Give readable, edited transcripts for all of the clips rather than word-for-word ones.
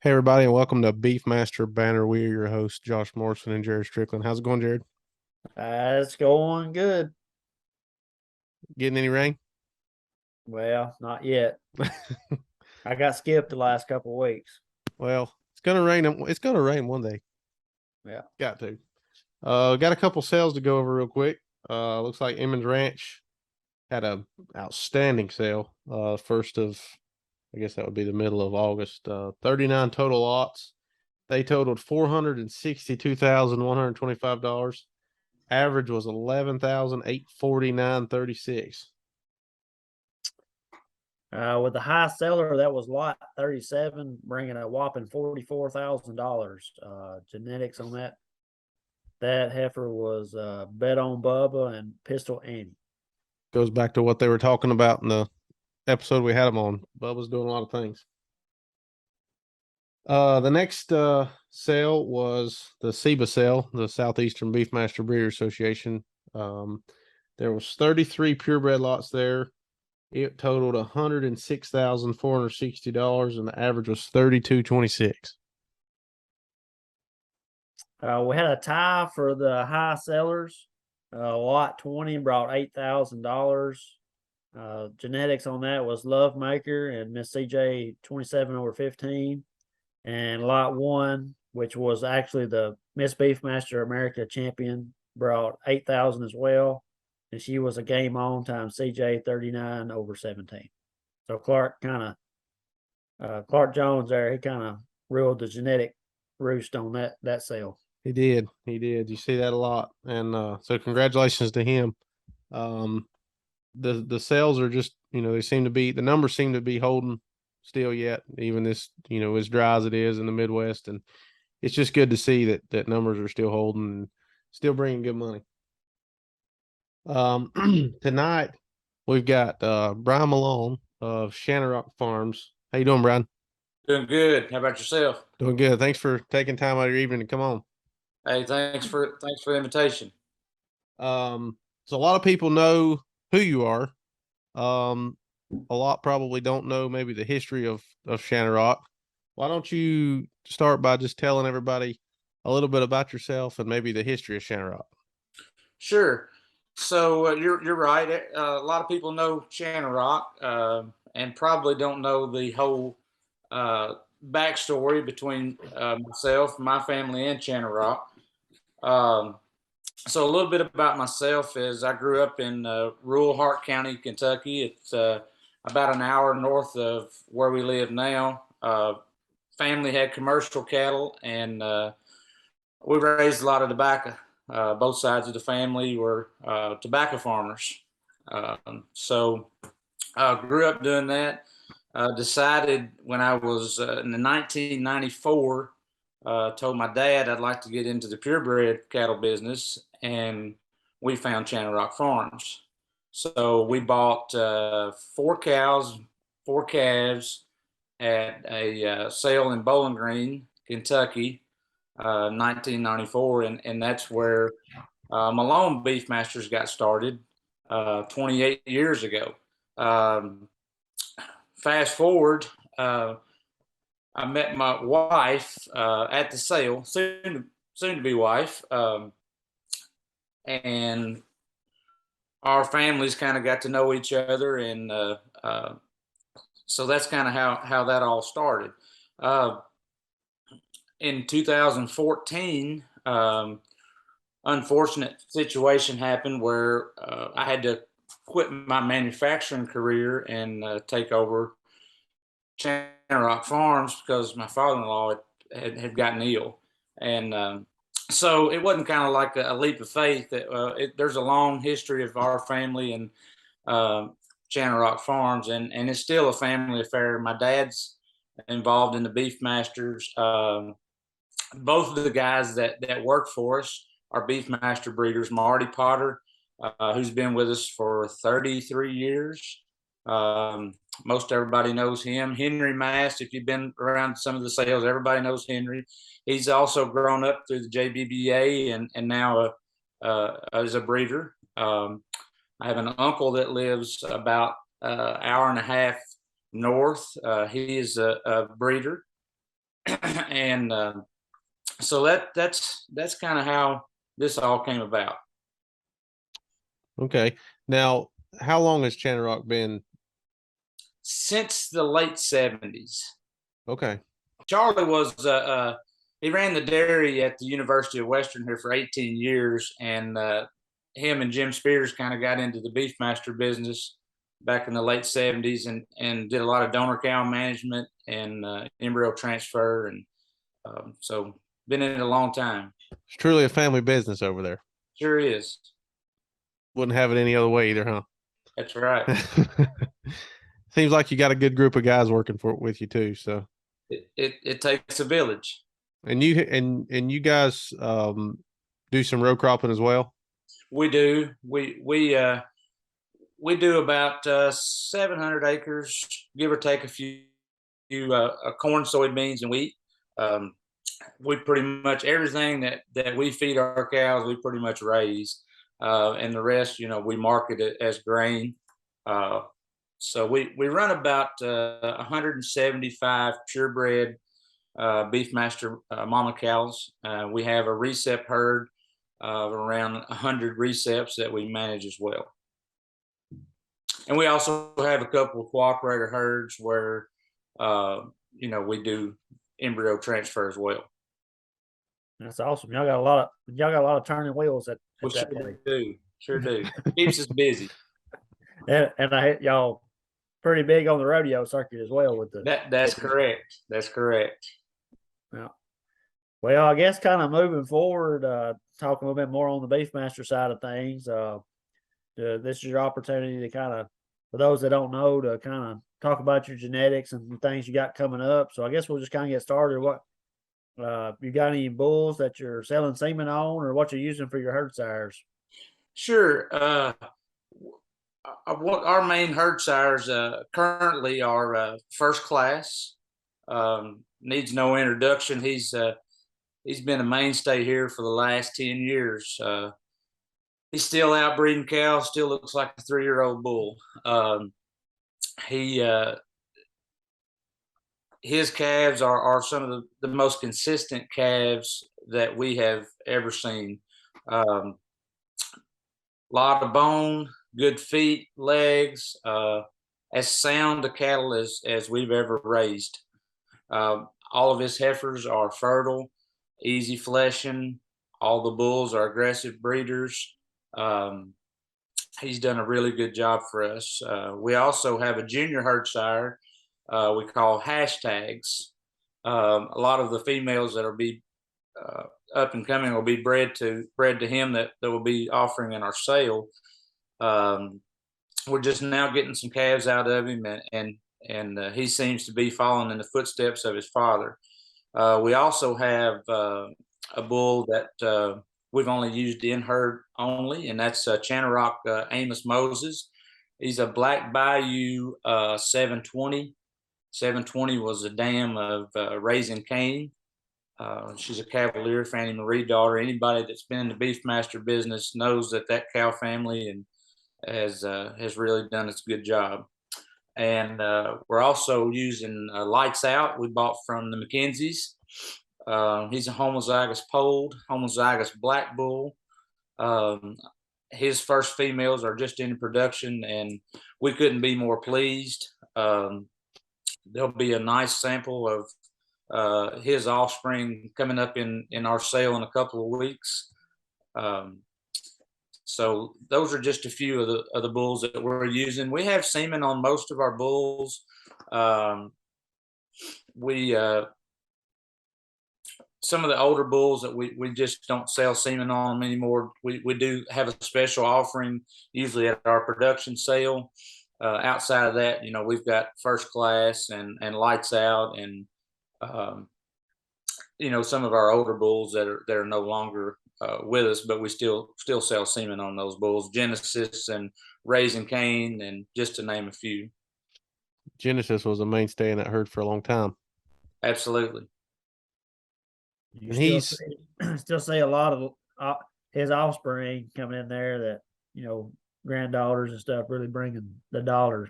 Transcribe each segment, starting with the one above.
Hey, everybody, and welcome to Beefmaster Banner. We're your hosts, Josh Morrison and Jared Strickland. How's it going, Jared? It's going good. Getting any rain? Well, not yet. I got skipped the last couple of weeks. Well, it's gonna rain. It's gonna rain one day. Yeah. Got to. Got a couple sales to go over real quick. Looks like Emmons Ranch had a outstanding sale. First of, I guess that would be the middle of August. 39 total lots. They totaled $462,125. Average was 11,849.36. With the high seller, that was lot 37, bringing a whopping $44,000. Genetics on that heifer was Bet on Bubba and Pistol Annie. Goes back to what they were talking about in the episode we had them on. Bubba's doing a lot of things. The next sale was the SEBA sale, the Southeastern Beefmaster Breeder Association. There was 33 purebred lots there. It totaled $106,460, and the average was 32.26. We had a tie for the high sellers. Lot 20 brought $8,000. Genetics on that was Love Maker and Miss CJ 27/15. And lot 1, which was actually the Miss Beefmaster America champion, brought 8,000 as well. And she was a game on time CJ 39/17. So Clark Jones there, he kind of ruled the genetic roost on that sale. He did. He did. You see that a lot. And so congratulations to him. The sales are just, they seem to be, the numbers seem to be holding still yet, even this, as dry as it is in the Midwest. And it's just good to see that numbers are still holding and still bringing good money. Tonight we've got Brian Malone of Channarock Farms. How you doing, Brian? Doing good. How about yourself? Doing good. Thanks for taking time out of your evening to come on. Hey, thanks for the invitation. So a lot of people know who you are. A lot probably don't know maybe the history of Channarock. Why don't you start by just telling everybody a little bit about yourself and maybe the history of Channarock? Sure. So you're right. A lot of people know Channarock and probably don't know the whole backstory between myself, my family, and Channarock. So a little bit about myself is I grew up in rural Hart County, Kentucky. It's about an hour north of where we live now. Family had commercial cattle, and we raised a lot of tobacco. Both sides of the family were tobacco farmers. So I grew up doing that. Decided when I was in the 1994, told my dad I'd like to get into the purebred cattle business, and we found Channarock Farms. So we bought 4 cows, 4 calves at a sale in Bowling Green, Kentucky, 1994, and that's where Malone Beefmasters got started 28 years ago. Fast forward, I met my wife at the sale, soon to be wife, and our families kind of got to know each other, and so that's kind of how that all started. In 2014, unfortunate situation happened where I had to quit my manufacturing career and take over Channarock Farms because my father-in-law had gotten ill, and so it wasn't kind of like a leap of faith. There's a long history of our family and Channarock Farms, and it's still a family affair. My dad's involved in the Beefmasters. Both of the guys that work for us are Beefmaster breeders. Marty Potter, who's been with us for 33 years. Most everybody knows him. Henry Mast, if you've been around some of the sales, everybody knows Henry. He's also grown up through the JBBA and now as a breeder. I have an uncle that lives about an hour and a half north. He is a breeder. and so that's kind of how this all came about. Okay. Now, how long has Channarock been? Since the late 70s. Okay. Charlie was he ran the dairy at the University of Western here for 18 years, and him and Jim Spears kind of got into the Beefmaster business back in the late 70s, and did a lot of donor cow management and embryo transfer, and so been in it a long time. It's truly a family business over there. Sure is. Wouldn't have it any other way either, huh? That's right. Seems like you got a good group of guys working with you too. So it takes a village. and you guys do some row cropping as well. We do. We do about 700 acres, give or take a few corn, soybeans, and wheat. We pretty much everything that we feed our cows, we pretty much raise, and the rest, we market it as grain. So we run about 175 purebred Beefmaster mama cows. We have a recep herd of around 100 receps that we manage as well. And we also have a couple of cooperator herds where, we do embryo transfer as well. That's awesome. Y'all got a lot of turning wheels at We that place. sure do. Keeps us busy. And I hit y'all pretty big on the rodeo circuit as well with the. That's correct. That's correct. Yeah. Well, I guess kind of moving forward, talking a little bit more on the Beefmaster side of things. This is your opportunity to kind of, for those that don't know, to kind of talk about your genetics and the things you got coming up. So I guess we'll just kind of get started. What you got any bulls that you're selling semen on, or what you're using for your herd sires? Sure. Our main herd sires currently are First Class. Needs no introduction. He's been a mainstay here for the last 10 years. He's still out breeding cows, still looks like a 3-year-old bull. His calves are some of the most consistent calves that we have ever seen. Lot of bone, good feet, legs, as sound a cattle as we've ever raised. All of his heifers are fertile, easy fleshing. All the bulls are aggressive breeders. He's done a really good job for us. We also have a junior herd sire we call Hashtags. A lot of the females that will be up and coming will be bred to him that will be offering in our sale. We're just now getting some calves out of him, and he seems to be following in the footsteps of his father. We also have a bull that we've only used in herd only, and that's Channarock Amos Moses. He's a Black Bayou 720. 720 was a dam of Raising Cane. She's a Cavalier, Fannie Marie daughter. Anybody that's been in the Beefmaster business knows that cow family and has really done its good job. And we're also using Lights Out. We bought from the McKenzie's. He's a homozygous polled, homozygous black bull. His first females are just in production, and we couldn't be more pleased. There'll be a nice sample of his offspring coming up in our sale in a couple of weeks. So those are just a few of the bulls that we're using. We have semen on most of our bulls. Some of the older bulls that we just don't sell semen on them anymore. We do have a special offering usually at our production sale. Outside of that, we've got First Class and Lights Out, and some of our older bulls that are no longer with us, but we still sell semen on those bulls. Genesis and Raising Cane, and just to name a few. Genesis was a mainstay in that herd for a long time. Absolutely. You still see a lot of his offspring coming in there that, granddaughters and stuff really bringing the dollars.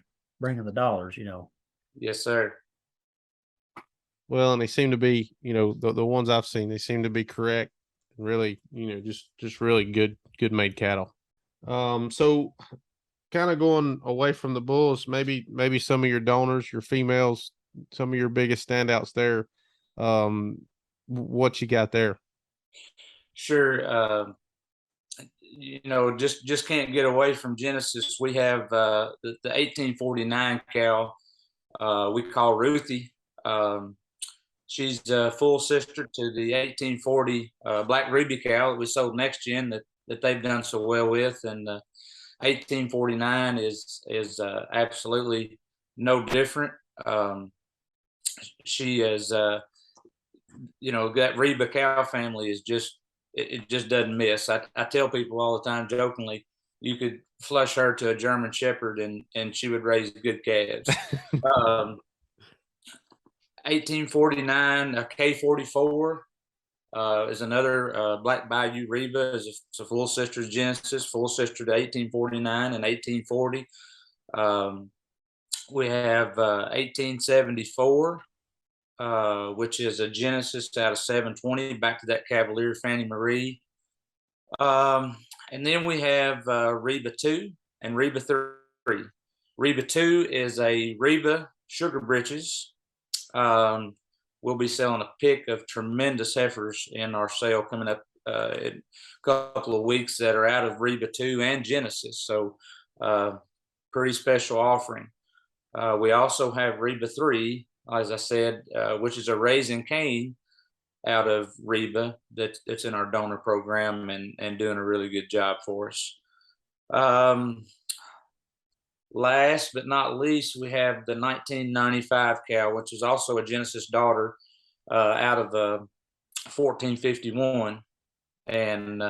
Yes, sir. Well, and they seem to be, the ones I've seen, they seem to be correct and really, just really good made cattle. So kind of going away from the bulls, maybe some of your donors, your females, some of your biggest standouts there. What you got there? Sure. Just can't get away from Genesis. We have the 1849 cow we call Ruthie. She's a full sister to the 1840 Black Ruby cow that we sold next gen that they've done so well with, and 1849 is absolutely no different. She is, that Reba cow family is just it just doesn't miss. I tell people all the time jokingly, you could flush her to a German Shepherd and she would raise good calves. 1849 K44 is another Black Bayou Reba. It's a full sister to Genesis, full sister to 1849 and 1840. We have 1874, which is a Genesis out of 720, back to that Cavalier Fannie Marie. And then we have Reba 2 and Reba 3. Reba 2 is a Reba Sugar Britches. We'll be selling a pick of tremendous heifers in our sale coming up in a couple of weeks that are out of Reba 2 and Genesis. So pretty special offering. We also have Reba 3, as I said, which is a raising cane out of Reba that's in our donor program and doing a really good job for us. Last but not least, we have the 1995 cow, which is also a Genesis daughter out of 1451, and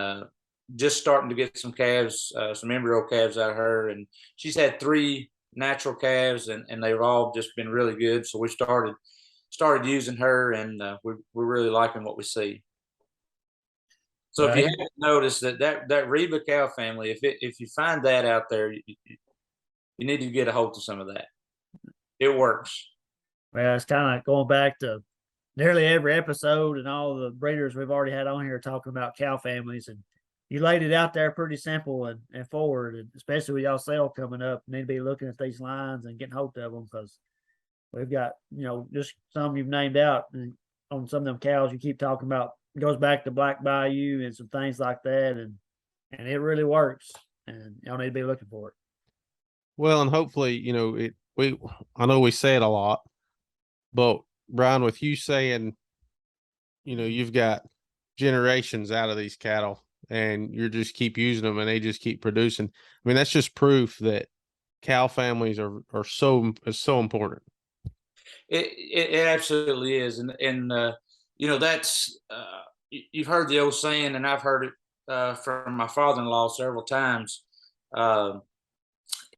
just starting to get some calves, some embryo calves out of her. And she's had 3 natural calves, and they've all just been really good. So we started using her, and we're really liking what we see. So if you haven't noticed that Reba cow family, if you find that out there, you need to get a hold of some of that. It works. Well, it's kind of going back to nearly every episode and all the breeders we've already had on here talking about cow families, and you laid it out there pretty simple and forward, and especially with y'all sale coming up, you need to be looking at these lines and getting hold of them, because we've got, just some you've named out, and on some of them cows you keep talking about, it goes back to Black Bayou and some things like that, and it really works, and y'all need to be looking for it. Well, and hopefully, I know we say it a lot, but Brian, with you saying, you've got generations out of these cattle and you just keep using them and they just keep producing. I mean, that's just proof that cow families are so important. It absolutely is. And that's, you've heard the old saying, and I've heard it from my father-in-law several times.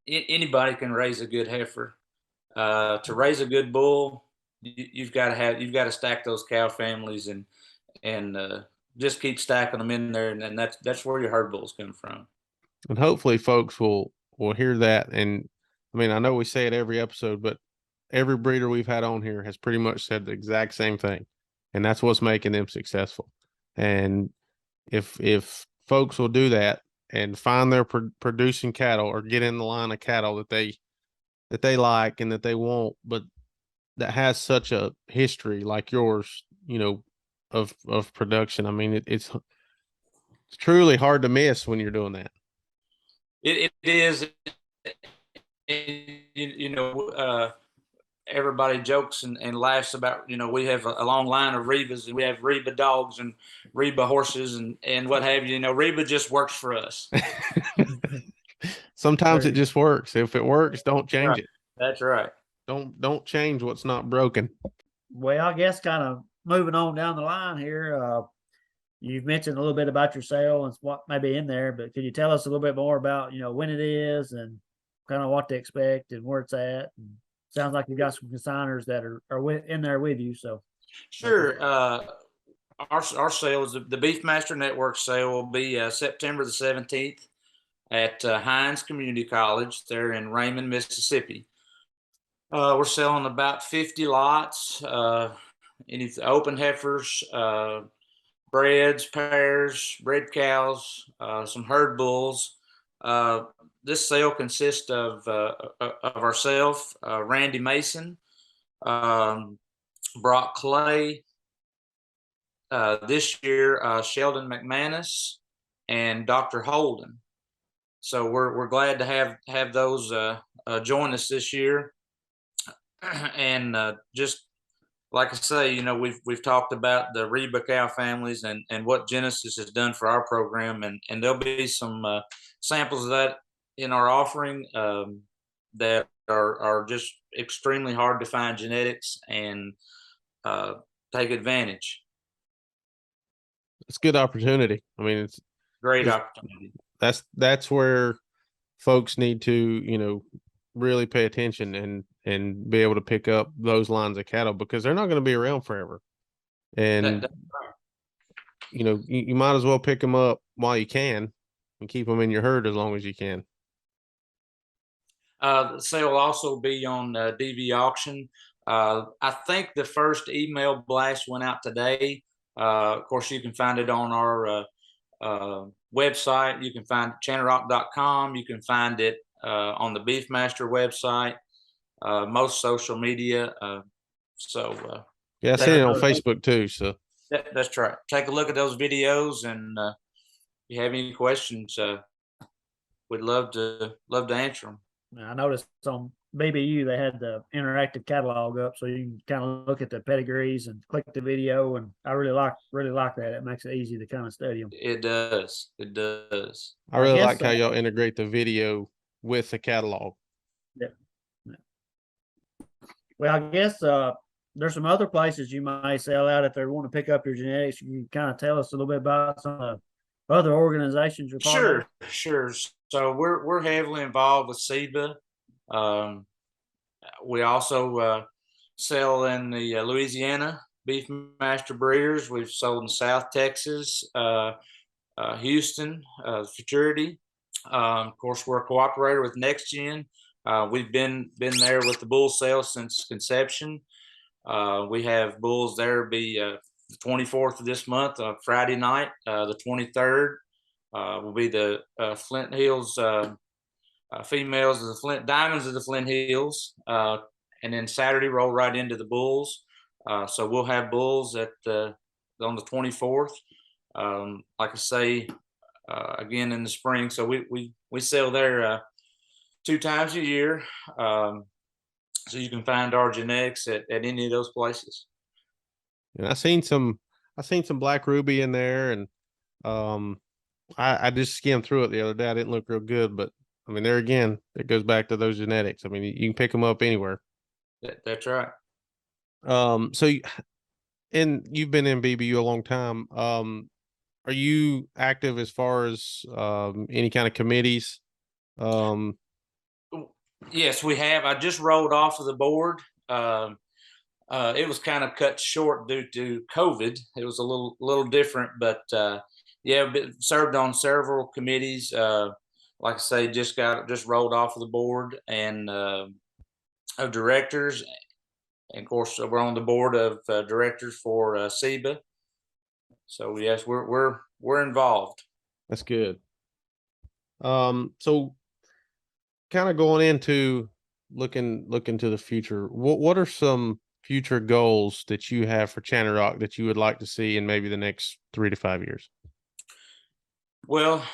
Anybody can raise a good heifer. To raise a good bull, you've got to stack those cow families and just keep stacking them in there, and that's where your herd bulls come from. And hopefully, folks will hear that. And I mean, I know we say it every episode, but every breeder we've had on here has pretty much said the exact same thing, and that's what's making them successful. And if folks will do that and find their producing cattle or get in the line of cattle that they like and that they want, but that has such a history like yours, of production. I mean, it's truly hard to miss when you're doing that. It is. Everybody jokes and laughs about, we have a long line of Rebas, and we have Reba dogs and Reba horses and what have you. Reba just works for us. Sometimes it just works. If it works, don't change it. That's right. Don't change what's not broken. Well, I guess kind of moving on down the line here, you've mentioned a little bit about your sale and what may be in there, but could you tell us a little bit more about, when it is and kind of what to expect and where it's at? And sounds like you got some consigners that are in there with you. So sure. Our sale is the Beefmaster Network sale will be September the 17th at Hines Community College there in Raymond, Mississippi. We're selling about 50 lots. any open heifers, breds, pairs, bred cows, some herd bulls. This sale consists of ourselves, Randy Mason, um, Brock Clay, this year Sheldon McManus, and Dr. Holden. So we're glad to have those join us this year, and just like I say, you know, we've talked about the Reba cow families and what Genesis has done for our program, and there'll be some samples of that in our offering that are just extremely hard to find genetics and take advantage. It's a good opportunity. I mean, Great it's opportunity. that's where folks need to, you know, really pay attention and be able to pick up those lines of cattle, because they're not going to be around forever. And you know, you might as well pick them up while you can and keep them in your herd as long as you can. The sale will also be on DV auction. I think the first email blast went out today. Of course, you can find it on our website. You can find it Channarock.com. You can find it on the Beefmaster website, most social media. Yeah, I seen it on Facebook too. So that's right. Take a look at those videos, and if you have any questions, we'd love to answer them. I noticed on BBU they had the interactive catalog up, so you can kind of look at the pedigrees and click the video, and I really like that. It makes it easy to kind of study them. It does. It does. I really like how y'all integrate the video with the catalog. Yeah. Well, I guess there's some other places you might sell out if they want to pick up your genetics. You can kind of tell us a little bit about some of the other organizations you're part of. Sure. So we're heavily involved with SEBA. We also sell in the Louisiana Beefmaster Breeders. We've sold in South Texas, Houston, Futurity. Of course, we're a cooperator with NextGen. We've been there with the bull sale since conception. We have bulls there be the 24th of this month, Friday night. The 23rd will be the Flint Hills females of the Flint Diamonds of the Flint Hills, and then Saturday roll right into the bulls. So we'll have bulls on the 24th. Like I say, again in the spring. So we sell there 2 times a year. So you can find our genetics at any of those places. And I seen some Black Ruby in there, and I just skimmed through it the other day. I didn't look real good, but I mean, there again, it goes back to those genetics. I mean, you can pick them up anywhere. That's right. And you've been in BBU a long time. Are you active as far as any kind of committees? Yes, we have. I just rolled off of the board. It was kind of cut short due to COVID. It was a little different, but yeah, served on several committees. Like I say, just rolled off of the board and of directors. And of course, we're on the board of directors for SEBA. So yes, we're involved. That's good. So kind of going into looking to the future, what are some future goals that you have for Channarock that you would like to see in maybe the next 3 to 5 years? Well,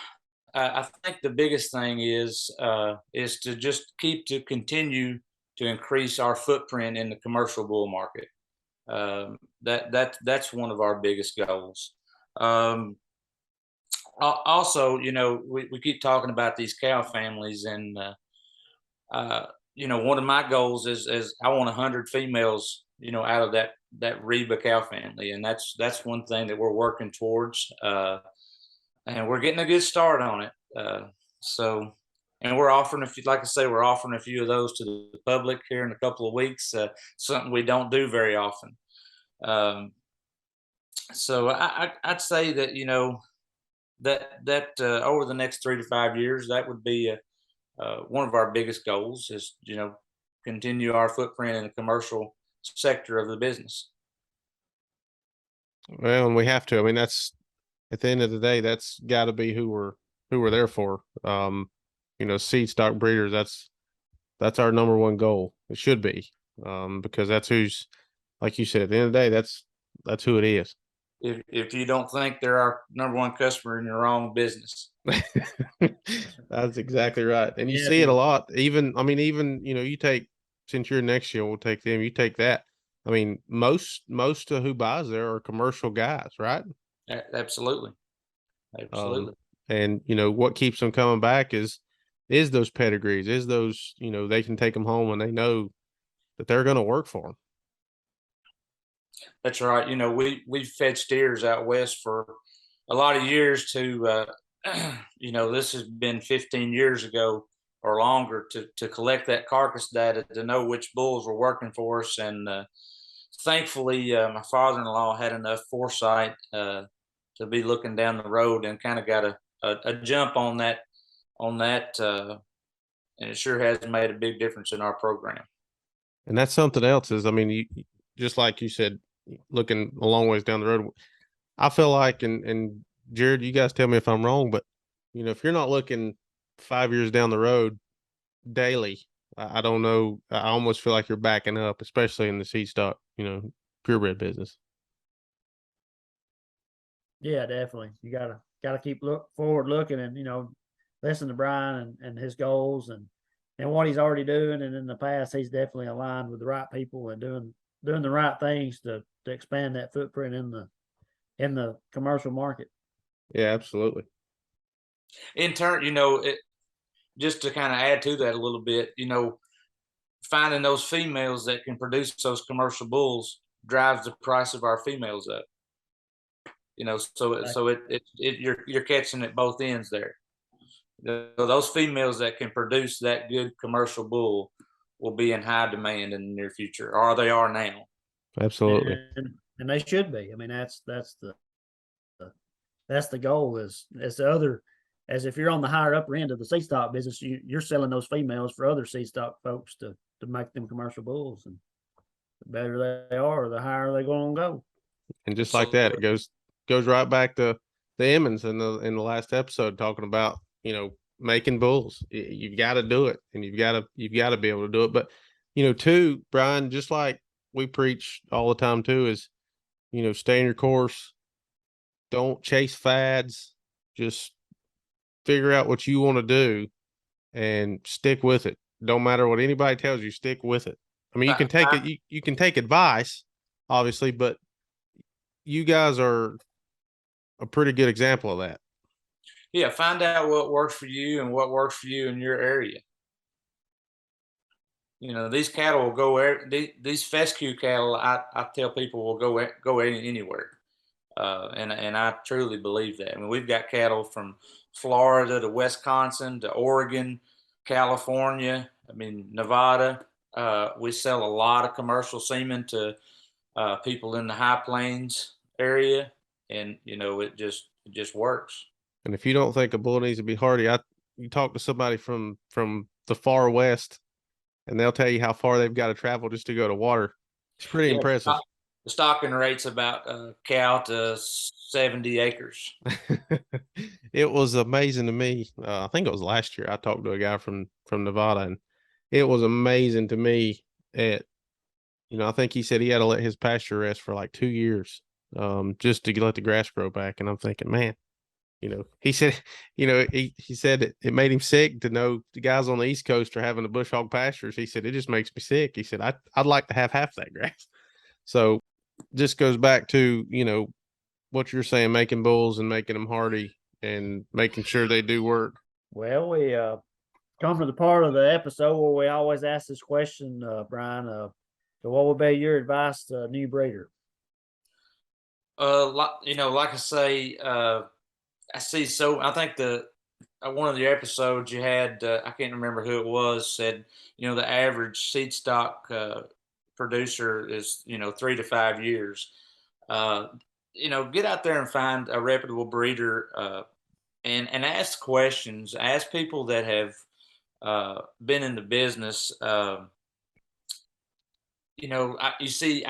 I think the biggest thing is to just continue to increase our footprint in the commercial bull market. That's one of our biggest goals. Also, you know, we keep talking about these cow families, and you know, one of my goals is I want 100 females, you know, out of that Reba cow family, and that's one thing that we're working towards. And we're getting a good start on it. And we're offering like I say, we're offering a few of those to the public here in a couple of weeks. Something we don't do very often. So I'd say that, you know, that over the next 3 to 5 years, that would be one of our biggest goals is, you know, continue our footprint in the commercial sector of the business. Well, and we have to. I mean, that's at the end of the day, that's got to be who we're there for. Seed stock breeders. That's our number one goal. It should be, because that's who's, like you said, at the end of the day, that's who it is. If you don't think they're our number one customer, in your wrong business. That's exactly right. And you Yeah, see it a lot. Even, you take, since you're next year, we'll take them. You take that. I mean, most of who buys there are commercial guys, right? Absolutely, Um, absolutely. and what keeps them coming back is those pedigrees, is those, they can take them home and they know that they're going to work for them. That's right. We've fed steers out west for a lot of years to, this has been 15 years ago or longer to collect that carcass data to know which bulls were working for us. And thankfully, my father-in-law had enough foresight to be looking down the road and kind of got a jump on that, and it sure has made a big difference in our program. And that's something else is, I mean, just like you said, looking a long ways down the road, I feel like, and Jared, you guys tell me if I'm wrong, but if you're not looking 5 years down the road daily, I don't know. I almost feel like you're backing up, especially in the seed stock, purebred business. yeah, definitely. You gotta keep forward looking, and listen to Brian and his goals and what he's already doing. And in the past, he's definitely aligned with the right people and doing the right things to expand that footprint in the commercial market. Yeah, absolutely. In turn, just to kind of add to that a little bit, finding those females that can produce those commercial bulls drives the price of our females up. You're catching at both ends there. Those females that can produce that good commercial bull will be in high demand in the near future, or they are now. Absolutely. And they should be. I mean, that's the goal as if you're on the higher upper end of the seed stock business, you're selling those females for other seed stock folks to make them commercial bulls. And the better they are, the higher they're going to go. And just like that, it goes right back to the Emmons in the last episode, talking about, making bulls. You've got to do it, and you've got to be able to do it. But, too, Brian, just like we preach all the time too, is, stay in your course. Don't chase fads. Just figure out what you want to do and stick with it. Don't matter what anybody tells you, stick with it. I mean, you can take it, you can take advice, obviously, but you guys are a pretty good example of that. Yeah, find out what works for you and what works for you in your area. These cattle will go these fescue cattle. I tell people will go anywhere, and I truly believe that. I mean, we've got cattle from Florida to Wisconsin to Oregon, California. I mean, Nevada. We sell a lot of commercial semen to people in the high plains area, and it just works. And if you don't think a bull needs to be hardy, you talk to somebody from the far west, and they'll tell you how far they've got to travel just to go to water. It's pretty impressive. The stocking rate's about cow to 70 acres. It was amazing to me. I think it was last year. I talked to a guy from Nevada, and it was amazing to me. I think he said he had to let his pasture rest for like 2 years, just to let the grass grow back. And I'm thinking, man, he said, he said it made him sick to know the guys on the East Coast are having the bush hog pastures. He said, it just makes me sick. He said, I'd like to have half that grass. So just goes back to, what you're saying, making bulls and making them hardy and making sure they do work. Well, we come to the part of the episode where we always ask this question, Brian. So what would be your advice to a new breeder? Like I say, I see. So I think one of the episodes you had, I can't remember who it was, said, the average seed stock producer is, 3 to 5 years. Get out there and find a reputable breeder, and ask questions. Ask people that have been in the business. I see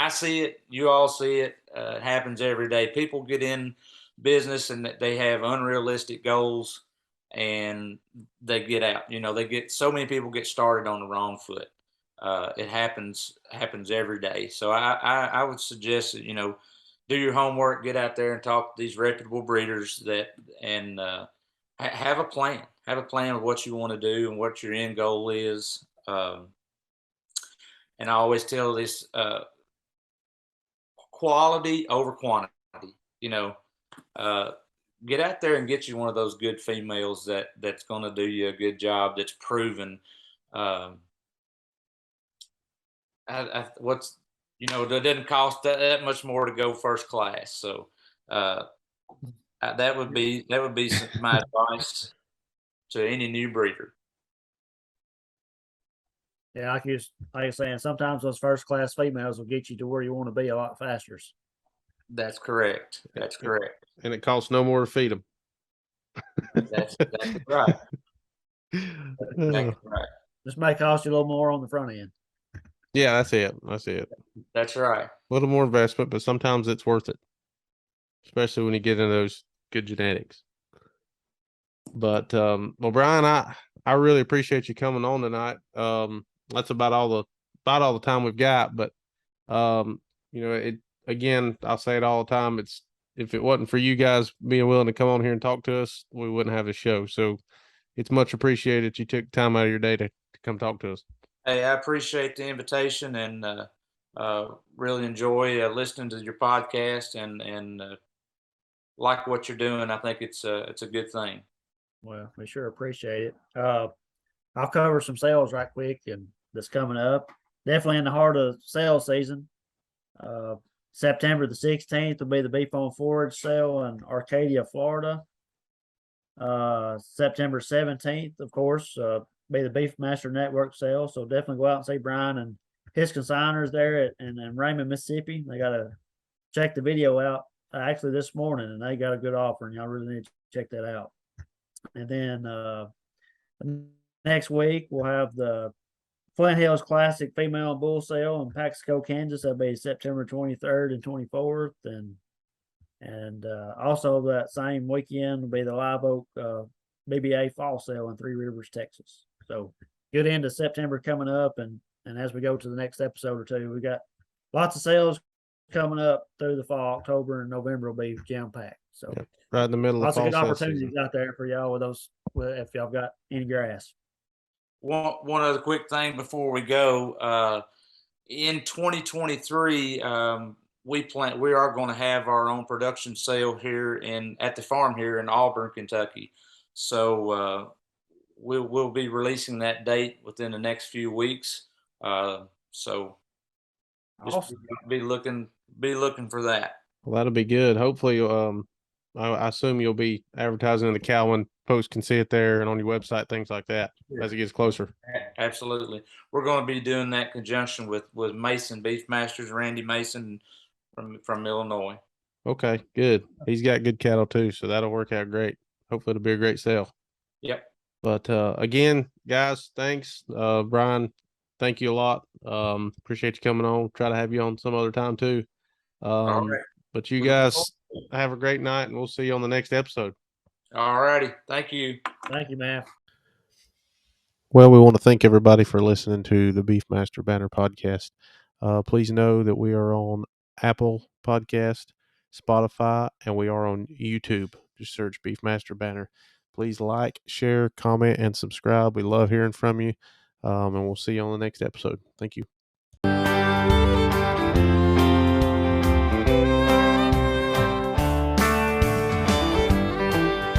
it. You all see it. It happens every day. People get in business and they have unrealistic goals, and they get out. So many people get started on the wrong foot. It happens every day. So I would suggest that do your homework, get out there and talk to these reputable breeders and have a plan. Have a plan of what you want to do and what your end goal is. And I always tell this quality over quantity. You know, get out there and get you one of those good females that's going to do you a good job. That's proven. Um, what's that doesn't cost that much more to go first class. So that would be my advice to any new breeder. Yeah, like you're saying, sometimes those first class females will get you to where you want to be a lot faster. That's correct. That's correct. And it costs no more to feed them. That's right. That's exactly right. This may cost you a little more on the front end. Yeah, that's it. That's it. That's right. A little more investment, but sometimes it's worth it, especially when you get into those good genetics. But well, Brian, I really appreciate you coming on tonight. That's about all the time we've got. But it again, I'll say it all the time. It's if it wasn't for you guys being willing to come on here and talk to us, we wouldn't have the show. So it's much appreciated you took time out of your day to come talk to us. Hey, I appreciate the invitation and really enjoy listening to your podcast and like what you're doing. I think it's a good thing. Well, we sure appreciate it. I'll cover some sales right quick and that's coming up. Definitely in the heart of sales season. September the 16th will be the Beef on Forage sale in Arcadia, Florida. September 17th, of course, be the Beefmaster Network sale. So definitely go out and see Brian and his consigners there in Raymond, Mississippi. They got to check the video out actually this morning, and they got a good offer, and y'all really need to check that out. And then next week we'll have the Flint Hills Classic Female and Bull Sale in Paxico, Kansas. That'll be September 23rd and 24th, and also that same weekend will be the Live Oak BBA Fall Sale in Three Rivers, Texas. So good end of September coming up, and as we go to the next episode or two, we got lots of sales coming up through the fall. October and November will be jam packed. So right in the middle lots of good fall opportunities season out there for y'all with those. If y'all got any grass. One other quick thing before we go. In 2023, we are going to have our own production sale here at the farm here in Auburn, Kentucky. So we'll be releasing that date within the next few weeks. So just Awesome. be looking for that. Well, that'll be good. Hopefully, I assume you'll be advertising in the Cowan Post can see it there and on your website, things like that as it gets closer. Absolutely. We're going to be doing that in conjunction with Mason Beefmasters, Randy Mason from Illinois. Okay, good. He's got good cattle too, so that'll work out great. Hopefully it'll be a great sale. Yep. But again, guys, thanks. Brian, thank you a lot. Appreciate you coming on. Try to have you on some other time too. All right. But you guys have a great night, and we'll see you on the next episode. All righty. Thank you. Thank you, man. Well, we want to thank everybody for listening to the Beefmaster Banner podcast. Please know that we are on Apple Podcast, Spotify, and we are on YouTube. Just search Beefmaster Banner. Please like, share, comment, and subscribe. We love hearing from you, and we'll see you on the next episode. Thank you.